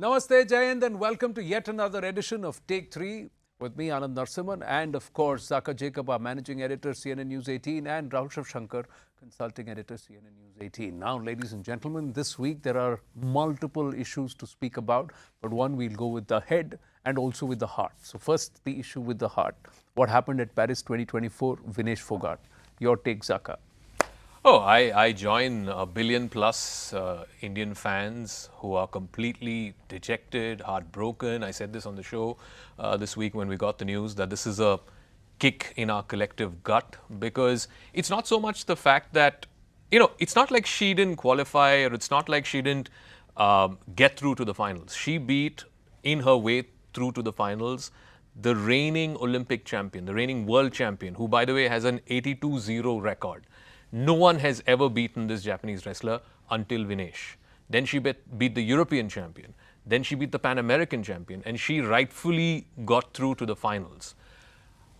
Namaste, Jayant, and welcome to yet another edition of Take 3 with me, Anand Narsimhan, and of course, Zaka Jacob, our managing editor, CNN News 18, and Rahul Shankar, consulting editor, CNN News 18. Now, ladies and gentlemen, this week there are multiple issues to speak about, but one we'll go with the head and also with the heart. So first, the issue with the heart. What happened at Paris 2024, Vinesh Phogat. Your take, Zaka. Oh, I join a billion plus Indian fans who are completely dejected, heartbroken. I said this on the show this week when we got the news that this is a kick in our collective gut, because it's not so much the fact that, it's not like she didn't qualify, or it's not like she didn't get through to the finals. She beat, in her way through to the finals, the reigning Olympic champion, the reigning world champion, who, by the way, has an 82-0 record. No one has ever beaten this Japanese wrestler until Vinesh. Then she beat the European champion. Then she beat the Pan American champion, and she rightfully got through to the finals.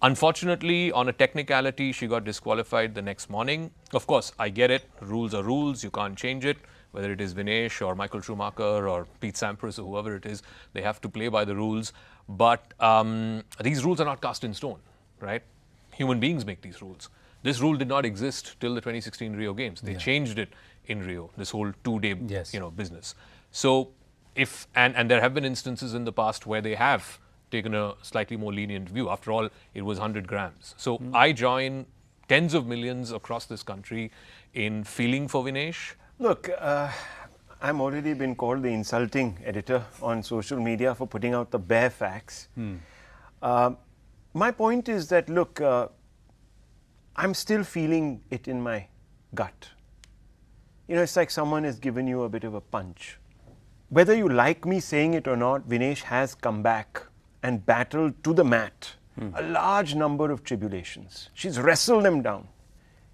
Unfortunately, on a technicality, she got disqualified the next morning. Of course, I get it. Rules are rules. You can't change it. Whether it is Vinesh or Michael Schumacher or Pete Sampras or whoever it is, they have to play by the rules. But these rules are not cast in stone, right? Human beings make these rules. This rule did not exist till the 2016 Rio Games. They changed it in Rio, this whole two-day business. So and there have been instances in the past where they have taken a slightly more lenient view. After all, it was 100 grams. So I join tens of millions across this country in feeling for Vinesh. Look, I'm already been called the insulting editor on social media for putting out the bare facts. My point is that, look, I'm still feeling it in my gut. It's like someone has given you a bit of a punch. Whether you like me saying it or not, Vinesh has come back and battled to the mat a large number of tribulations. She's wrestled them down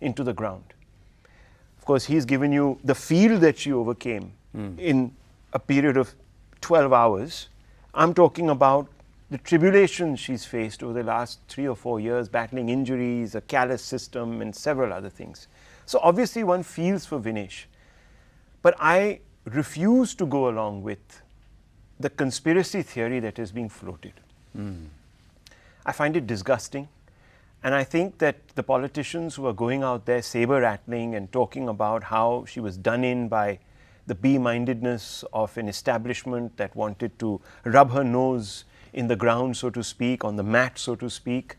into the ground. Of course, he's given you the field that she overcame in a period of 12 hours. I'm talking about the tribulations she's faced over the last 3 or 4 years, battling injuries, a callous system, and several other things. So obviously one feels for Vinesh. But I refuse to go along with the conspiracy theory that is being floated. I find it disgusting. And I think that the politicians who are going out there saber-rattling and talking about how she was done in by the B-mindedness of an establishment that wanted to rub her nose in the ground, so to speak, on the mat, so to speak,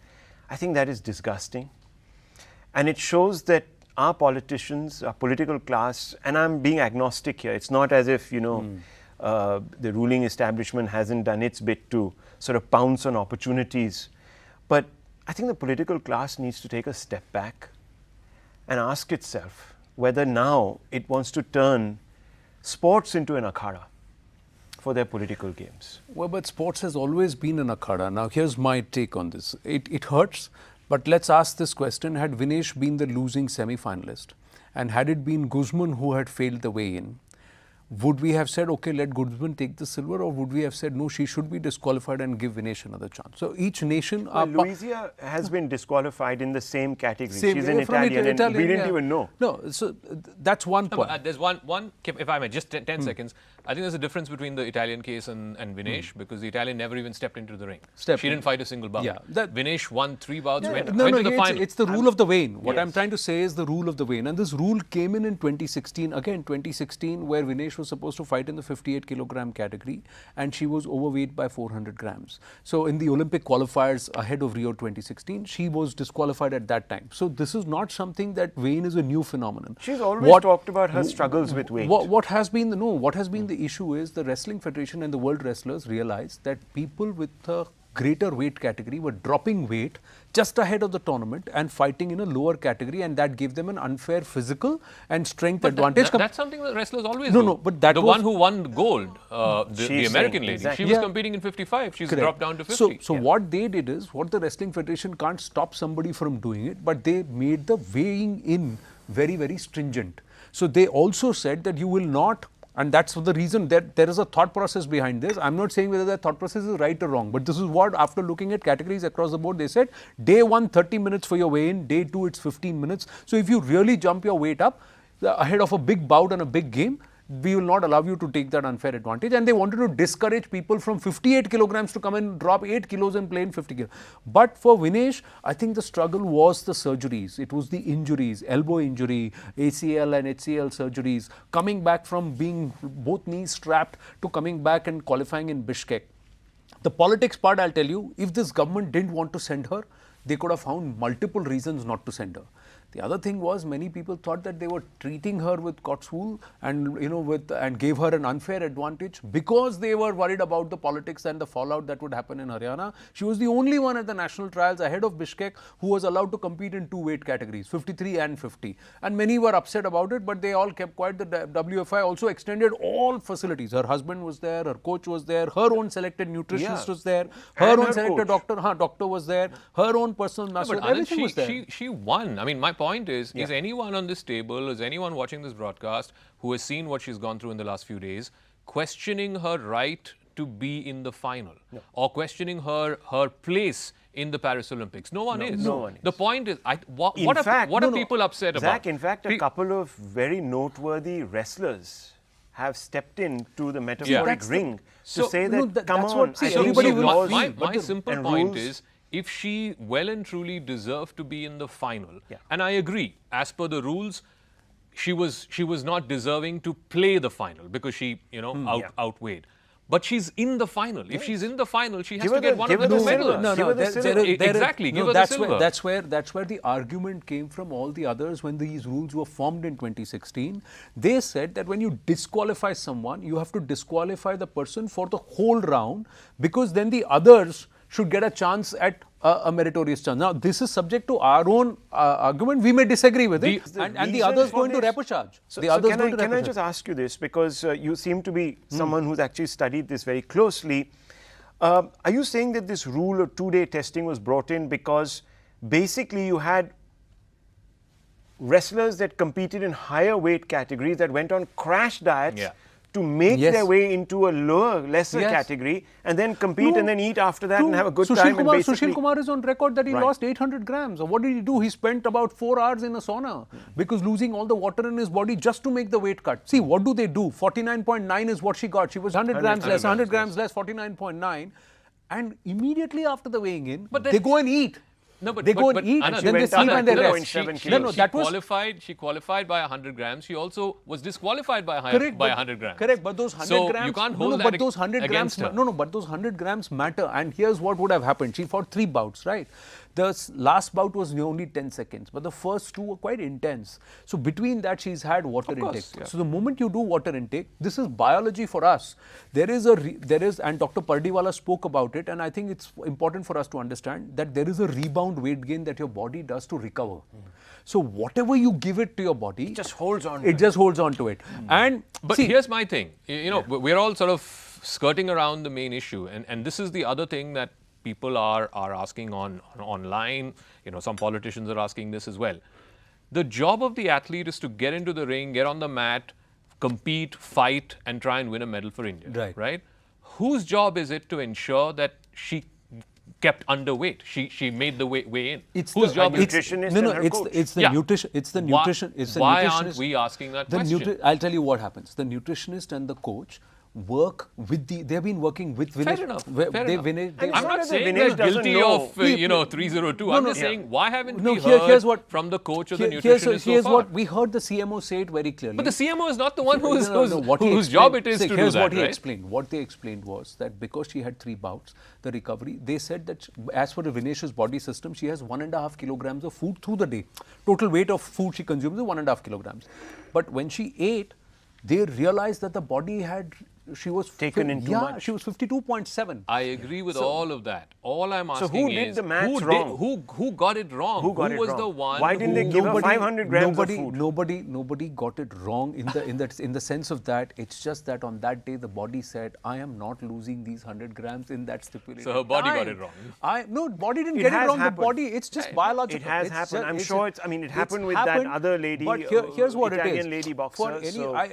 I think that is disgusting. And it shows that our politicians, our political class, and I'm being agnostic here, it's not as if, the ruling establishment hasn't done its bit to sort of pounce on opportunities. But I think the political class needs to take a step back and ask itself whether now it wants to turn sports into an akhada for their political games. Well, but sports has always been an akhada. Now, here's my take on this. It hurts, but let's ask this question. Had Vinesh been the losing semi-finalist, and had it been Guzman who had failed the weigh-in, would we have said, okay, let Guzman take the silver, or would we have said, no, she should be disqualified and give Vinesh another chance? So each nation... Well, Louisa has been disqualified in the same category. She's an Italian, and we didn't even know. No, so that's one point. There's one, if I may, just 10 seconds. I think there's a difference between the Italian case and Vinesh, because the Italian never even stepped into the ring. She didn't fight a single bout. Vinesh won 3 bouts, went to the final. It's the rule of the weigh-in. What I'm trying to say is the rule of the weigh-in. And this rule came in 2016. Again, 2016, where Vinesh was supposed to fight in the 58 kilogram category, and she was overweight by 400 grams. So in the Olympic qualifiers ahead of Rio 2016, she was disqualified at that time. So this is not something that weigh-in is a new phenomenon. She's always talked about her struggles with weight. What has been the issue is the Wrestling Federation and the world wrestlers realized that people with a greater weight category were dropping weight just ahead of the tournament and fighting in a lower category, and that gave them an unfair physical and strength advantage. That's something that wrestlers always do. No, but that the one who won gold, the American lady, exactly. she was competing in 55. She's dropped down to 50. So what they did is, what the Wrestling Federation can't stop somebody from doing it, but they made the weighing in very, very stringent. So they also said that you will not And that's the reason that there is a thought process behind this. I'm not saying whether that thought process is right or wrong, but this is what, after looking at categories across the board, they said day 1, 30 minutes for your weigh-in, day 2, it's 15 minutes. So if you really jump your weight up ahead of a big bout and a big game, we will not allow you to take that unfair advantage. And they wanted to discourage people from 58 kilograms to come and drop 8 kilos and play in 50 kilos. But for Vinesh, I think the struggle was the surgeries. It was the injuries, elbow injury, ACL and HCL surgeries, coming back from being both knees strapped to coming back and qualifying in Bishkek. The politics part, I'll tell you, if this government didn't want to send her, they could have found multiple reasons not to send her. The other thing was, many people thought that they were treating her with Cotswool and and gave her an unfair advantage because they were worried about the politics and the fallout that would happen in Haryana. She was the only one at the national trials ahead of Bishkek who was allowed to compete in 2 weight categories, 53 and 50. And many were upset about it, but they all kept quiet. The WFI also extended all facilities. Her husband was there, her coach was there, her own selected nutritionist was there, her own selected doctor was there, her own personal masseur, everything was there. She won. I mean, my point is anyone on this table, is anyone watching this broadcast who has seen what she's gone through in the last few days, questioning her right to be in the final or questioning her place in the Paris Olympics? No one is. No one is. The point is, what are people upset Zach, about? in fact, a couple of very noteworthy wrestlers have stepped into the metaphoric ring to say that, come on, everybody will my simple point is, if she well and truly deserved to be in the final, and I agree, as per the rules, she was not deserving to play the final because she outweighed. But she's in the final. If she's in the final, she has to get one of the two medals. Exactly. Give her the silver. That's where the argument came from all the others when these rules were formed in 2016. They said that when you disqualify someone, you have to disqualify the person for the whole round, because then the others should get a chance at a meritorious chance. Now, this is subject to our own argument. We may disagree with it, and the others go into repechage. Can I just ask you this, because you seem to be someone who's actually studied this very closely. Are you saying that this rule of 2-day testing was brought in because basically you had wrestlers that competed in higher weight categories that went on crash diets to make their way into a lesser category and then compete and then eat after that and have a good time? Sushil Kumar is on record that he lost 800 grams. What did he do? He spent about 4 hours in a sauna because losing all the water in his body just to make the weight cut. See, what do they do? 49.9 is what she got. She was 100 grams less, 100 grams less, 49.9. And immediately after the weighing in, they go and eat. No, but they go and eat, and then they sleep and they rest. She qualified by 100 grams. She also was disqualified by 100 grams. Correct, but those 100 grams. You can't hold that against her. But those 100 grams matter. And here's what would have happened. She fought 3 bouts, right? The last bout was only 10 seconds, but the first 2 were quite intense. So between that, she's had water intake. So the moment you do water intake, this is biology for us. There is, and Dr. Pardiwala spoke about it, and I think it's important for us to understand that there is a rebound weight gain that your body does to recover. So whatever you give it to your body, it just holds on. To it. But here's my thing. We're all sort of skirting around the main issue, and this is the other thing that people are asking online. Some politicians are asking this as well. The job of the athlete is to get into the ring, get on the mat, compete, fight, and try and win a medal for India. Right? Whose job is it to ensure that she kept underweight? She made the way in. Whose job is it? It's the nutrition. Why aren't we asking that question? I'll tell you what happens. The nutritionist and the coach work with they've been working with Vinesh. Fair enough. I'm not saying they're guilty of 302. I'm just saying, why haven't we heard from the coach or the nutritionist Here's what we heard the CMO say it very clearly. But the CMO is not the one whose job it is to do that. Here's what he explained. What they explained was that because she had 3 bouts, the recovery, they said that as for Vinesh's body system, she has 1.5 kilograms of food through the day. Total weight of food she consumes is 1.5 kilograms. But when she ate, they realized that the body she was taken in too much. She was 52.7. I agree with all of that. All I'm asking who did the maths wrong? Who got it wrong? Who was the one? Why didn't they give her 500 grams of food? Nobody got it wrong in the sense of that. It's just that on that day the body said, I am not losing these 100 grams in that stipulated So her body got it wrong. No, body didn't get it wrong. Happened. The body, it's just biological. It has happened. I'm sure it happened with that other lady, but here's what Italian it is. lady boxer.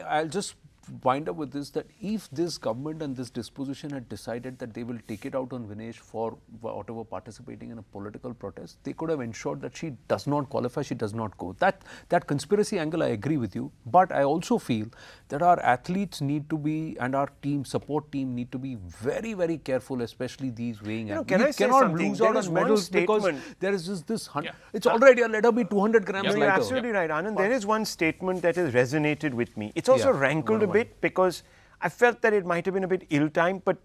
I'll just wind up with this, that if this government and this disposition had decided that they will take it out on Vinesh for whatever participating in a political protest, they could have ensured that she does not qualify, she does not go. That conspiracy angle, I agree with you, but I also feel that our athletes need to be, and our team, support team need to be very, very careful, especially these weighing acts. Can I say cannot something? lose out There is on one medals because statement. there is just this, it's already, let her be 200 grams You're lighter. absolutely right, Anand. There is one statement that has resonated with me. It's also rankled a bit because I felt that it might have been a bit ill-timed, but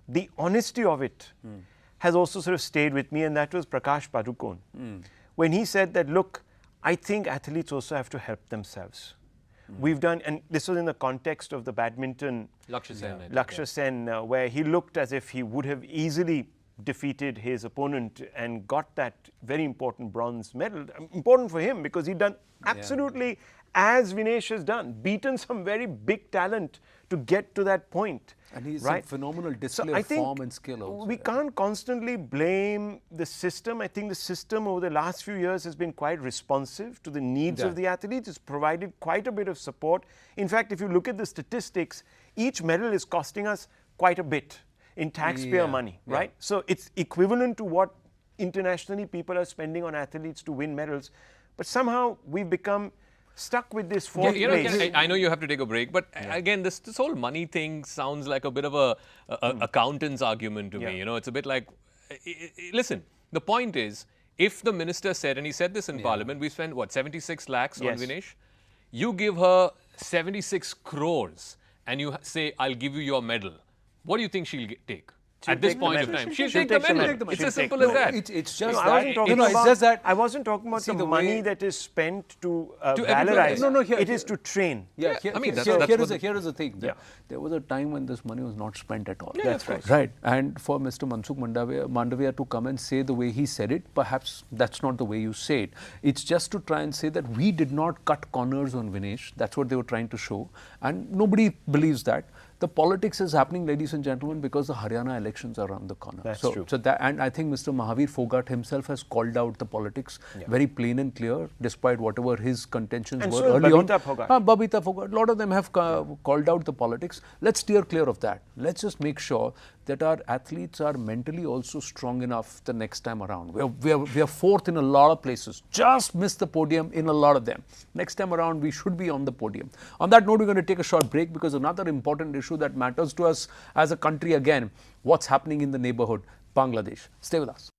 the honesty of it has also sort of stayed with me, and that was Prakash Padukone. When he said that, look, I think athletes also have to help themselves. We've done, and this was in the context of the badminton Lakshya Sen, where he looked as if he would have easily defeated his opponent and got that very important bronze medal. Important for him because he'd done absolutely as Vinesh has done, beaten some very big talent to get to that point. And he's a phenomenal display of form and skill also. We can't constantly blame the system. I think the system over the last few years has been quite responsive to the needs of the athletes. It's provided quite a bit of support. In fact, if you look at the statistics, each medal is costing us quite a bit in taxpayer money, right? So it's equivalent to what internationally people are spending on athletes to win medals. But somehow we've become stuck with this fourth place. I know you have to take a break, but again, this whole money thing sounds like a bit of a accountant's argument to me. You know, it's a bit like, listen, the point is, if the minister said, and he said this in Parliament, we spent, what, 76 lakhs on Vinesh? You give her 76 crores and you say, I'll give you your medal. What do you think she'll take? At this point of time, she'll take the medal. It's as simple as that. It's just I wasn't talking about the money that is spent to valorize. It is to train. Yeah, I mean, here is the thing. There was a time when this money was not spent at all. That's right. Right. And for Mr. Mansukh Mandavia to come and say the way he said it, perhaps that's not the way you say it. It's just to try and say that we did not cut corners on Vinesh. That's what they were trying to show. And nobody believes that. The politics is happening, ladies and gentlemen, because the Haryana elections are around the corner. That's true. So that, and I think Mr. Mahavir Phogat himself has called out the politics very plain and clear, despite whatever his contentions were early on. Babita Phogat. A lot of them have called out the politics. Let's steer clear of that. Let's just make sure that our athletes are mentally also strong enough the next time around. We are fourth in a lot of places. Just missed the podium in a lot of them. Next time around, we should be on the podium. On that note, we're going to take a short break because another important issue that matters to us as a country again, what's happening in the neighborhood, Bangladesh. Stay with us.